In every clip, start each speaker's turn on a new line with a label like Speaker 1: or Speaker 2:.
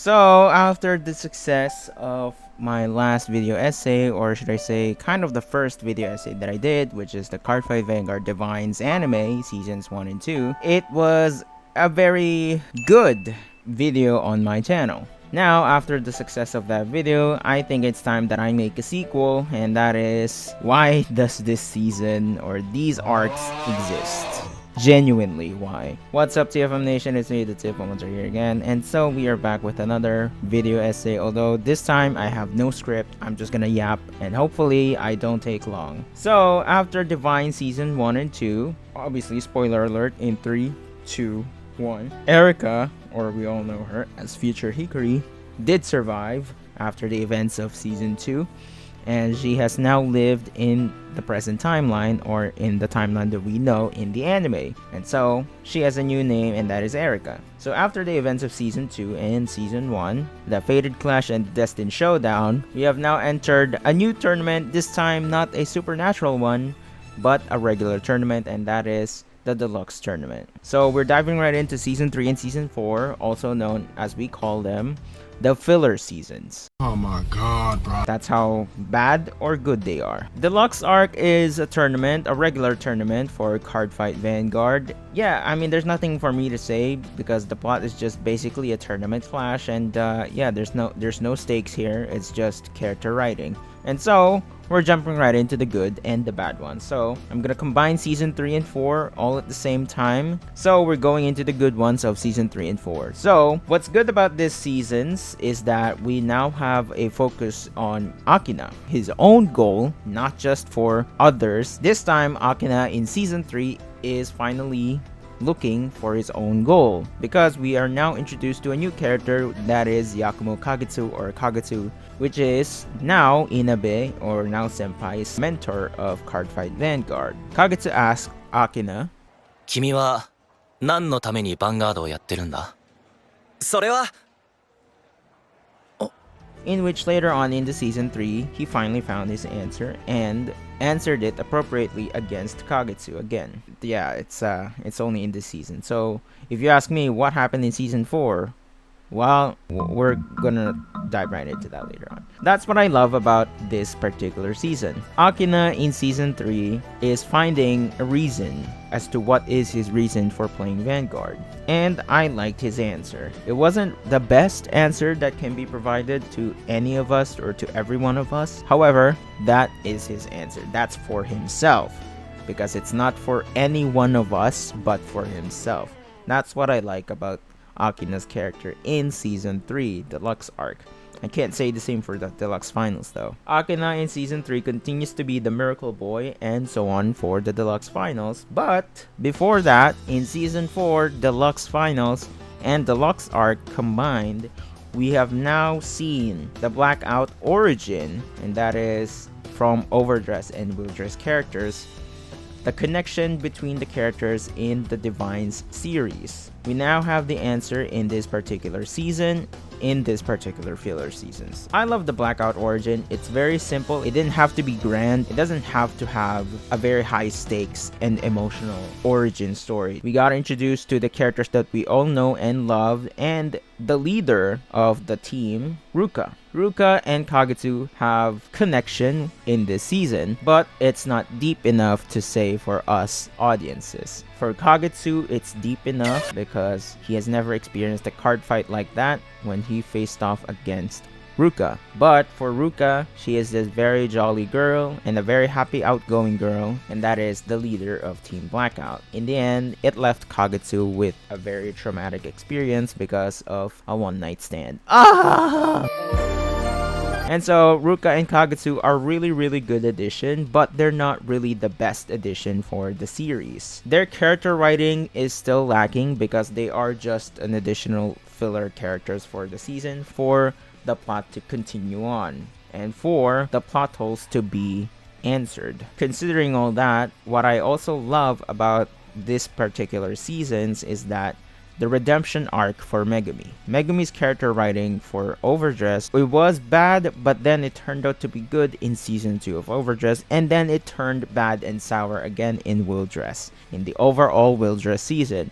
Speaker 1: So after the success of my last video essay, or should I say kind of the first video essay that I did, which is the Cardfight Vanguard Divinez anime seasons 1 and 2, it was a very good video on my channel. Now, after the success of that video, I think it's time that I make a sequel, and that is, why does this season or these arcs exist? Genuinely, why? What's up, TFM Nation? It's me, the TFM here again, and so we are back with another video essay, although this time I have no script. I'm just gonna yap, and hopefully I don't take long. So, after Divine Season 1 and 2, obviously, spoiler alert, in 3, 2, 1, Erika, or we all know her as Future Hikari, did survive after the events of Season 2, and she has now lived in the present timeline, or in the timeline that we know in the anime. And so, she has a new name, and that is Erika. So after the events of Season 2 and Season 1, the Fated Clash and Destined Showdown, we have now entered a new tournament, this time not a supernatural one, but a regular tournament, and that is the Deluxe Tournament. So we're diving right into Season 3 and Season 4, also known as we call them the filler seasons.
Speaker 2: Oh my god, bro.
Speaker 1: That's how bad or good they are. Deluxe Arc is a tournament, a regular tournament for Cardfight Vanguard. Yeah, I mean, there's nothing for me to say because the plot is just basically a tournament clash, and yeah, there's no stakes here. It's just character writing. And so, we're jumping right into the good and the bad ones. So, I'm gonna combine Season 3 and 4 all at the same time. So, we're going into the good ones of Season 3 and 4. So, what's good about these seasons is that we now have a focus on Akina. His own goal, not just for others. This time, Akina in Season 3 is finally looking for his own goal, because we are now introduced to a new character, that is Yakumo Kagetsu, or Kagetsu, which is now Inabe, or now Senpai's mentor of Cardfight Vanguard. Kagetsu asks Akina,
Speaker 3: 君は何のためにヴァンガードをやってるんだ? それは
Speaker 1: in which later on in the Season 3, he finally found his answer and answered it appropriately against Kagetsu again. Yeah, it's only in this season. So, if you ask me what happened in Season 4, well, we're gonna dive right into that later on. That's what I love about this particular season. Akina in Season 3 is finding a reason as to what is his reason for playing Vanguard. And I liked his answer. It wasn't the best answer that can be provided to any of us or to every one of us. However, that is his answer. That's for himself. Because it's not for any one of us, but for himself. That's what I like about Akina's character in Season 3, Deluxe Arc. I can't say the same for the Deluxe Finals though. Akina in Season 3 continues to be the Miracle Boy and so on for the Deluxe Finals, but before that, in Season 4, Deluxe Finals and Deluxe Arc combined, we have now seen the Blackout origin, and that is from Overdress and Wildress characters, the connection between the characters in the Divine's series. We now have the answer in this particular season, in this particular filler seasons. I love the Blackout origin. It's very simple. It didn't have to be grand. It doesn't have to have a very high stakes and emotional origin story. We got introduced to the characters that we all know and love, and the leader of the team, Ruka. Ruka and Kagetsu have connection in this season, but it's not deep enough to say for us audiences. For Kagetsu, it's deep enough because he has never experienced a card fight like that when he faced off against Ruka. But for Ruka, she is this very jolly girl and a very happy outgoing girl, and that is the leader of Team Blackout. In the end, it left Kagetsu with a very traumatic experience because of a one-night stand. And so, Ruka and Kagetsu are really good addition, but they're not really the best addition for the series. Their character writing is still lacking because they are just an additional filler characters for the season for the plot to continue on and for the plot holes to be answered. Considering all that, what I also love about this particular seasons is that the redemption arc for Megumi. Megumi's character writing for Overdress, it was bad, but then it turned out to be good in Season 2 of Overdress, and then it turned bad and sour again in Wildress, in the overall Wildress season.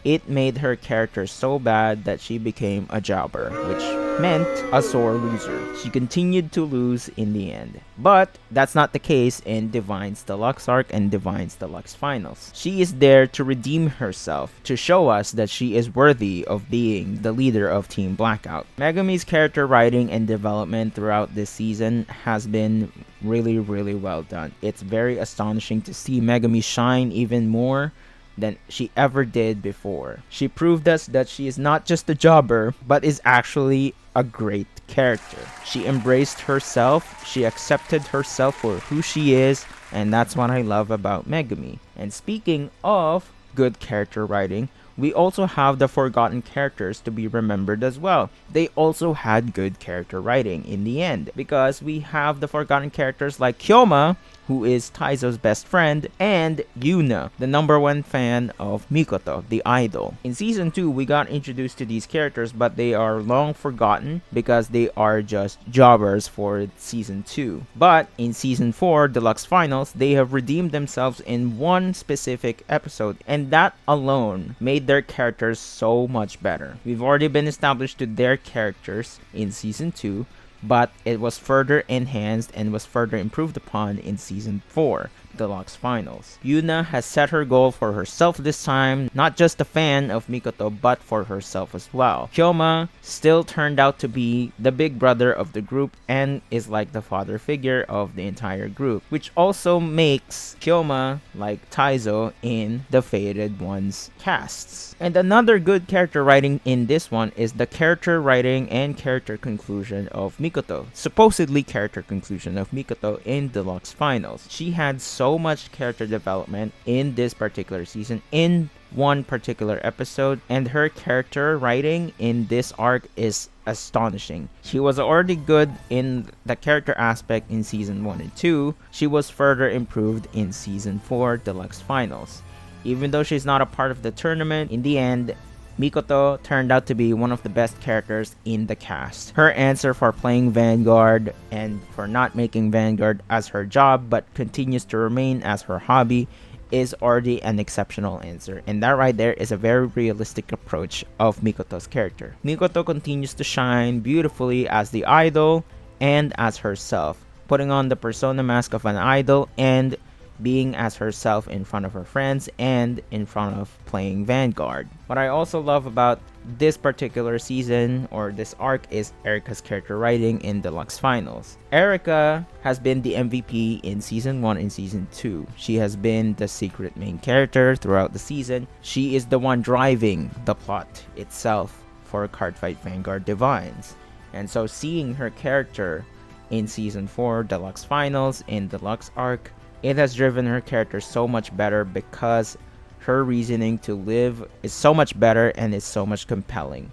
Speaker 1: it made her character so bad that she became a jobber, which meant a sore loser. She continued to lose in the end. But that's not the case in Divine's Deluxe Arc and Divine's Deluxe Finals. She is there to redeem herself, to show us that she is worthy of being the leader of Team Blackout. Megumi's character writing and development throughout this season has been really well done. It's very astonishing to see Megumi shine even more than she ever did before. She proved us that she is not just a jobber, but is actually a great character. She embraced herself, she accepted herself for who she is, and that's what I love about Megumi. And speaking of good character writing, we also have the forgotten characters to be remembered as well. They also had good character writing in the end, because we have the forgotten characters like Kyoma, who is Taizo's best friend, and Yuna, the #1 fan of Mikoto, the idol. In Season 2, we got introduced to these characters, but they are long forgotten because they are just jobbers for Season 2. But in Season 4, Deluxe Finals, they have redeemed themselves in one specific episode, and that alone made their characters so much better. We've already been established to their characters in Season 2, but it was further enhanced and was further improved upon in Season 4, Deluxe Finals. Yuna has set her goal for herself this time, not just a fan of Mikoto, but for herself as well. Kyoma still turned out to be the big brother of the group and is like the father figure of the entire group, which also makes Kyoma like Taizo in the Fated Ones casts. And another good character writing in this one is the character writing and character conclusion of Mikoto. Supposedly character conclusion of Mikoto in Deluxe Finals. She had so much character development in this particular season, in one particular episode, and her character writing in this arc is astonishing. She was already good in the character aspect in Season 1 and 2. She was further improved in Season 4 Deluxe Finals. Even though she's not a part of the tournament, in the end, Mikoto turned out to be one of the best characters in the cast. Her answer for playing Vanguard and for not making Vanguard as her job but continues to remain as her hobby is already an exceptional answer, and that right there is a very realistic approach of Mikoto's character. Mikoto continues to shine beautifully as the idol and as herself, putting on the persona mask of an idol and being as herself in front of her friends and in front of playing Vanguard. What I also love about this particular season or this arc is Erika's character writing in Deluxe Finals. Erika has been the MVP in Season 1 and Season 2. She has been the secret main character throughout the season. She is the one driving the plot itself for Cardfight Vanguard Divinez. And so seeing her character in Season 4 Deluxe Finals in Deluxe Arc, it has driven her character so much better because her reasoning to live is so much better and is so much compelling.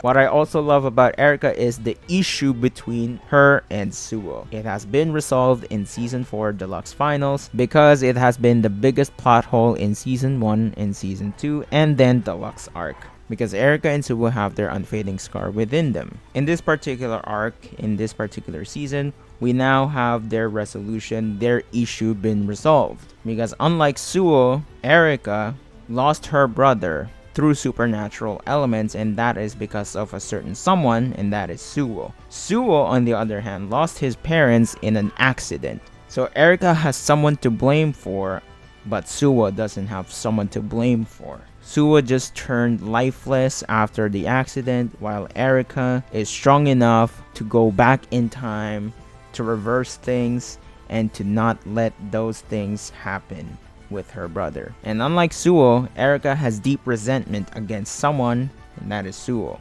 Speaker 1: What I also love about Erika is the issue between her and Suo. It has been resolved in Season 4 Deluxe Finals because it has been the biggest plot hole in Season 1 and Season 2 and then Deluxe Arc, because Erika and Suo have their unfading scar within them. In this particular arc, in this particular season, we now have their resolution, their issue been resolved. Because unlike Suo, Erika lost her brother through supernatural elements, and that is because of a certain someone, and that is Suo. Suo, on the other hand, lost his parents in an accident. So Erika has someone to blame for, but Suo doesn't have someone to blame for. Suo just turned lifeless after the accident, while Erika is strong enough to go back in time, to reverse things, and to not let those things happen with her brother. And unlike Suo, Erika has deep resentment against someone, and that is Suo.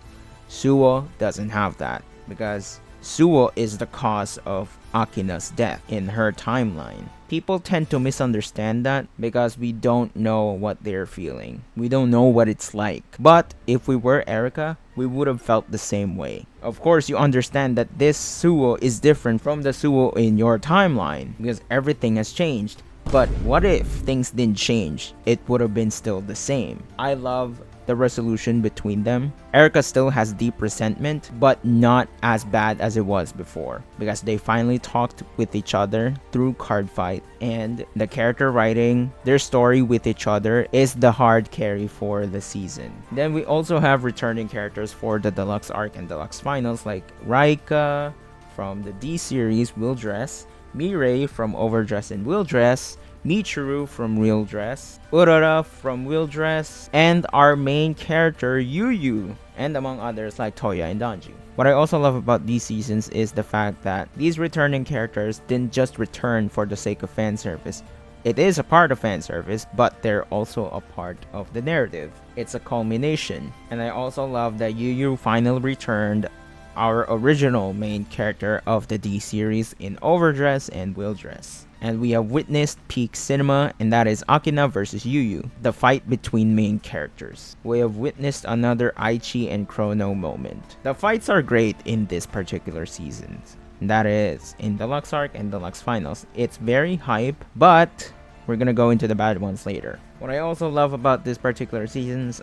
Speaker 1: Suo doesn't have that, because Suo is the cause of Akina's death in her timeline. People tend to misunderstand that because we don't know what they're feeling. We don't know what it's like. But if we were Erika, we would have felt the same way. Of course, you understand that this Suo is different from the Suo in your timeline because everything has changed. But what if things didn't change? It would have been still the same. I love the resolution between them. Erika still has deep resentment, but not as bad as it was before, because they finally talked with each other through Cardfight, and the character writing, their story with each other is the hard carry for the season. Then we also have returning characters for the Deluxe Arc and Deluxe Finals like Raika from the D series Will Dress, Mirai from Overdress and Will Dress, Michiru from Real Dress, Urara from Will Dress, and our main character Yuyu, and among others like Toya and Danji. What I also love about these seasons is the fact that these returning characters didn't just return for the sake of fan service. It is a part of fan service, but they're also a part of the narrative. It's a culmination. And I also love that Yuyu finally returned, our original main character of the D series, in Overdress and Will Dress. And we have witnessed peak cinema, and that is Akina versus Yuyu, the fight between main characters. We have witnessed another Aichi and Chrono moment. The fights are great in this particular season. That is in Deluxe Arc and Deluxe Finals. It's very hype, but we're gonna go into the bad ones later. What I also love about this particular seasons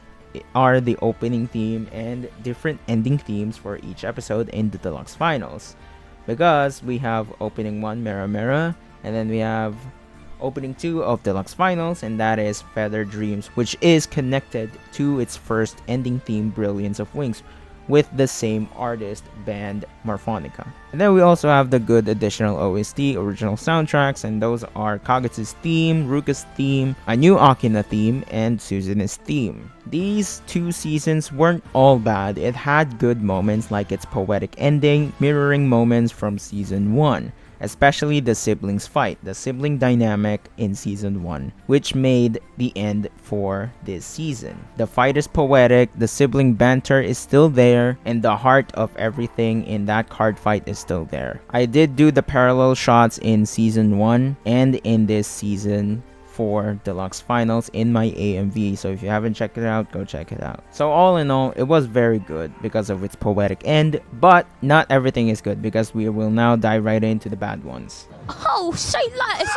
Speaker 1: are the opening theme and different ending themes for each episode in the Deluxe Finals. Because we have opening 1, Mera Mera, and then we have opening 2 of Deluxe Finals, and that is Feather Dreams, which is connected to its first ending theme, Brilliance of Wings, with the same artist, band Morphonica. And then we also have the good additional OST, original soundtracks, and those are Kagetsu's theme, Ruka's theme, a new Akina theme, and Suzune's theme. These 2 seasons weren't all bad. It had good moments like its poetic ending, mirroring moments from season 1. Especially the siblings fight, the sibling dynamic in season 1, which made the end for this season. The fight is poetic, the sibling banter is still there, and the heart of everything in that card fight is still there. I did do the parallel shots in season 1 and in this season for Deluxe Finals in my AMV, so if you haven't checked it out, go check it out. So all in all, it was very good because of its poetic end, but not everything is good because we will now dive right into the bad ones.
Speaker 2: Oh, say less!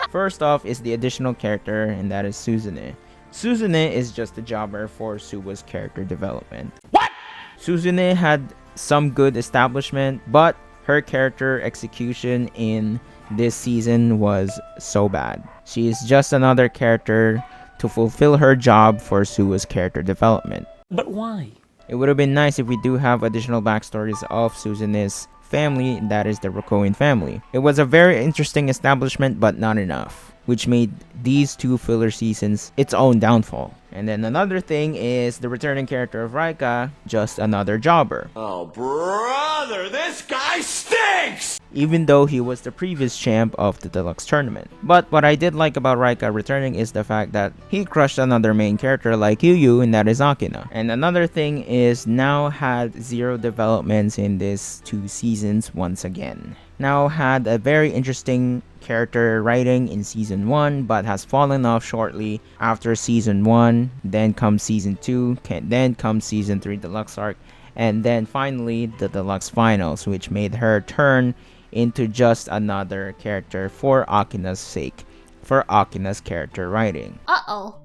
Speaker 1: First off is the additional character, and that is Suzune. Suzune is just a jobber for Suwa's character development. What? Suzune had some good establishment, but her character execution in this season was so bad. She is just another character to fulfill her job for Suwa's character development.
Speaker 4: But why?
Speaker 1: It would have been nice if we do have additional backstories of Suzune's family, that is the Rokoin family. It was a very interesting establishment, but not enough, which made these 2 filler seasons its own downfall. And then another thing is the returning character of Raika, just another jobber.
Speaker 5: Oh brother, this guy stinks!
Speaker 1: Even though he was the previous champ of the Deluxe tournament. But what I did like about Raika returning is the fact that he crushed another main character like Yuyu, and that is Akina. And another thing is now had 0 developments in these 2 seasons once again. Now had a very interesting character writing in season 1, but has fallen off shortly after season 1. Then comes season 2, then comes season 3 Deluxe Arc, and then finally the Deluxe Finals, which made her turn into just another character for Akina's sake, for Akina's character writing.
Speaker 2: Uh-oh.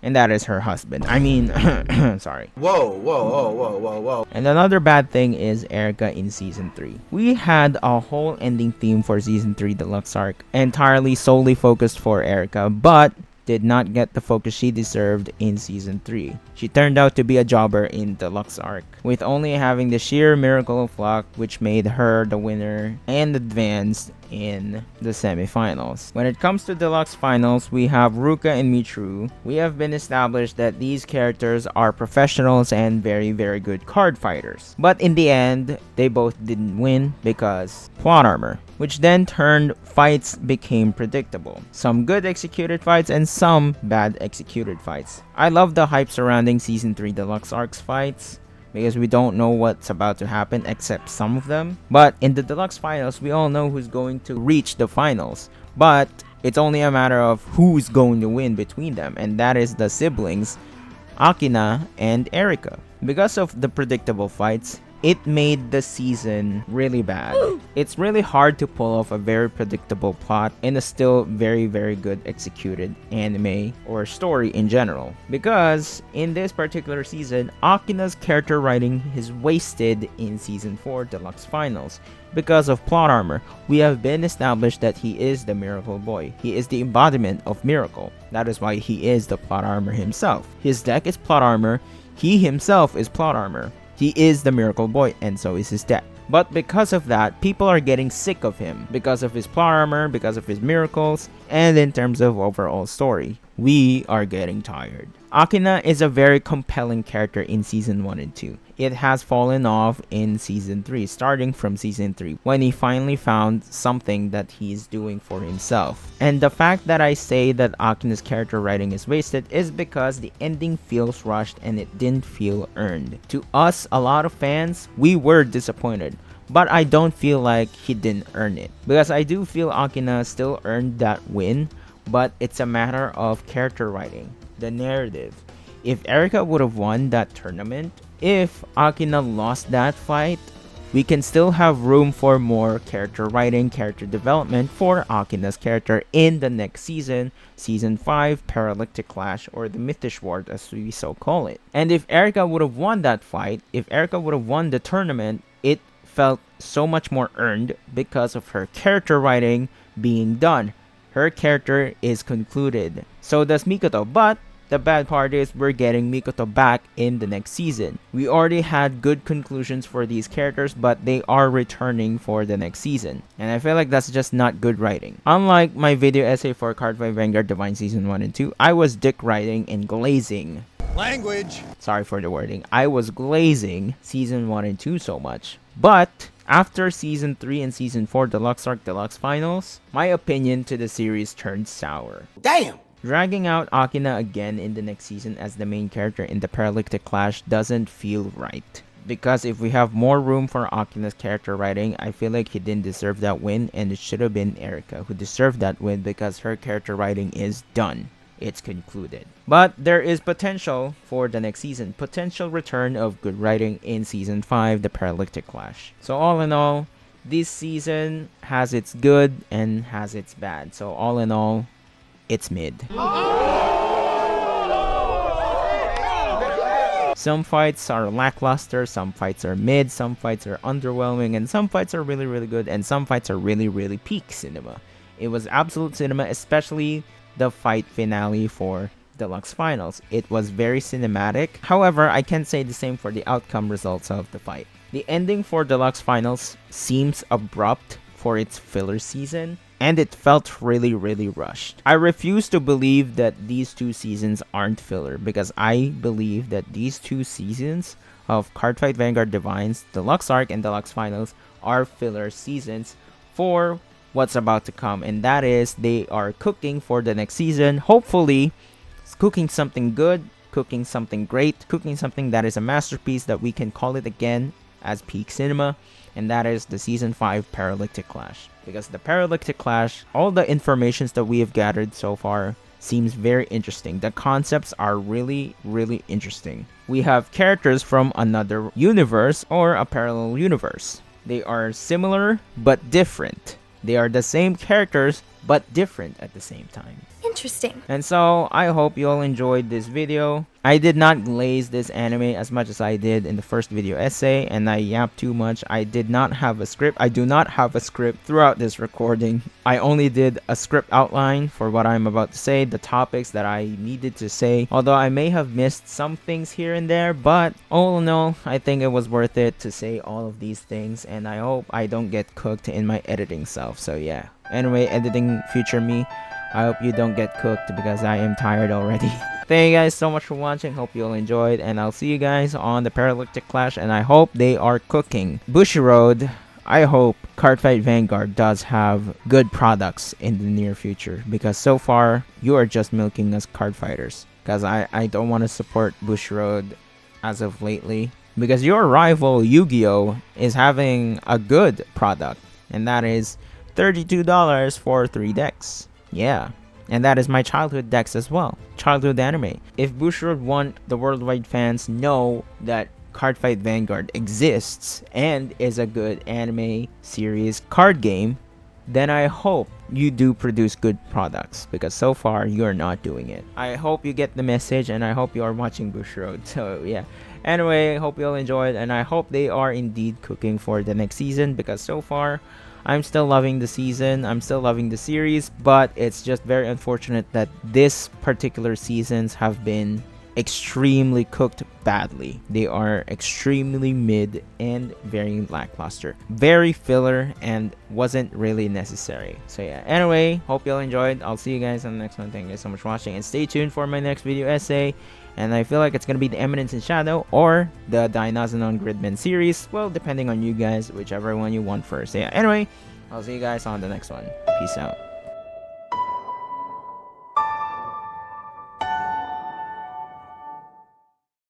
Speaker 1: And that is her husband. I mean, sorry.
Speaker 5: Whoa, whoa, whoa, whoa, whoa, whoa.
Speaker 1: And another bad thing is Erika in season 3. We had a whole ending theme for season 3 Deluxe Arc, entirely solely focused for Erika, but did not get the focus she deserved in season 3. She turned out to be a jobber in Deluxe Arc, with only having the sheer miracle of luck, which made her the winner and advanced in the semifinals. When it comes to Deluxe Finals, we have Ruka and Michiru. We have been established that these characters are professionals and very good card fighters. But in the end, they both didn't win because plot armor, which then turned fights became predictable. Some good executed fights and some bad executed fights. I love the hype surrounding season 3 Deluxe Arcs fights, because we don't know what's about to happen except some of them. But in the Deluxe Finals, we all know who's going to reach the finals. But it's only a matter of who's going to win between them, and that is the siblings, Akina and Erika. Because of the predictable fights, it made the season really bad. It's really hard to pull off a very predictable plot in a still very good executed anime or story in general. Because in this particular season, Akina's character writing is wasted in Season 4 Deluxe Finals. Because of plot armor, we have been established that he is the Miracle Boy. He is the embodiment of Miracle. That is why he is the plot armor himself. His deck is plot armor. He himself is plot armor. He is the Miracle Boy, and so is his deck. But because of that, people are getting sick of him because of his plot armor, because of his miracles, and in terms of overall story. We are getting tired. Akina is a very compelling character in Season 1 and 2. It has fallen off in Season 3, starting from Season 3, when he finally found something that he's doing for himself. And the fact that I say that Akina's character writing is wasted is because the ending feels rushed and it didn't feel earned. To us, a lot of fans, we were disappointed. But I don't feel like he didn't earn it. Because I do feel Akina still earned that win, but it's a matter of character writing, the narrative. If Erika would have won that tournament, if Akina lost that fight, we can still have room for more character writing, character development for Akina's character in the next season, Season 5, Parallactic Clash, or the Mythish Ward as we so call it. And if Erika would have won that fight, if Erika would have won the tournament, it felt so much more earned because of her character writing being done. Her character is concluded. So does Mikoto, but the bad part is we're getting Mikoto back in the next season. We already had good conclusions for these characters, but they are returning for the next season. And I feel like that's just not good writing. Unlike my video essay for Cardfight Vanguard Divinez Season 1 and 2, I was dick writing and glazing.
Speaker 5: Language.
Speaker 1: Sorry for the wording. I was glazing Season 1 and 2 so much. But after Season 3 and Season 4 Deluxe Arc Deluxe Finals, my opinion to the series turned sour.
Speaker 5: Damn.
Speaker 1: Dragging out Akina again in the next season as the main character in the Parallactic Clash doesn't feel right. Because if we have more room for Akina's character writing, I feel like he didn't deserve that win, and it should have been Erika who deserved that win because her character writing is done. It's concluded. But there is potential for the next season. Potential return of good writing in Season 5, the Parallactic Clash. So all in all, this season has its good and has its bad. So all in all, it's mid. Some fights are lackluster, some fights are mid, some fights are underwhelming, and some fights are really good, and some fights are really peak cinema. It was absolute cinema, especially the fight finale for Deluxe Finals. It was very cinematic. However, I can't say the same for the outcome results of the fight. The ending for Deluxe Finals seems abrupt for its filler season, and it felt really rushed. I refuse to believe that these two seasons aren't filler because I believe that these two seasons of Cardfight Vanguard Divinez, Deluxe Arc, and Deluxe Finals are filler seasons for what's about to come, and that is they are cooking for the next season. Hopefully, cooking something good, cooking something great, cooking something that is a masterpiece that we can call it again as peak cinema, and that is the Season 5 Parallactic Clash. Because the Parallactic Clash, all the informations that we have gathered so far seems very interesting. The concepts are really interesting. We have characters from another universe or a parallel universe. They are similar but different. They are the same characters but different at the same time.
Speaker 4: Interesting.
Speaker 1: And so I hope you all enjoyed this video. I did not glaze this anime as much as I did in the first video essay, and I yapped too much. I did not have a script. I do not have a script throughout this recording. I only did a script outline for what I'm about to say, the topics that I needed to say, although I may have missed some things here and there, but all in all, I think it was worth it to say all of these things, and I hope I don't get cooked in my editing self. So yeah, anyway, editing future me, I hope you don't get cooked because I am tired already. Thank you guys so much for watching. Hope you all enjoyed, and I'll see you guys on the Parallactic Clash, and I hope they are cooking. Bushiroad, I hope Cardfight Vanguard does have good products in the near future, because so far you are just milking us card fighters, because I don't want to support Bushiroad as of lately, because your rival Yu-Gi-Oh is having a good product, and that is $32 for 3 decks. Yeah, and that is my childhood decks as well. Childhood anime. If Bushiroad want the worldwide fans know that Cardfight Vanguard exists and is a good anime series card game, then I hope you do produce good products, because so far you're not doing it. I hope you get the message, and I hope you are watching Bushiroad. So yeah, anyway, hope you all enjoyed, and I hope they are indeed cooking for the next season, because so far I'm still loving the season, I'm still loving the series, but it's just very unfortunate that this particular seasons have been extremely cooked badly. They are extremely mid and very lackluster, very filler, and wasn't really necessary. So yeah, anyway, hope you all enjoyed. I'll see you guys on the next one. Thank you guys so much for watching, and stay tuned for my next video essay. And I feel like it's gonna be the Eminence in Shadow or the Dynazenon Gridman series, well, depending on you guys, whichever one you want first. So yeah, anyway, I'll see you guys on the next one. Peace out.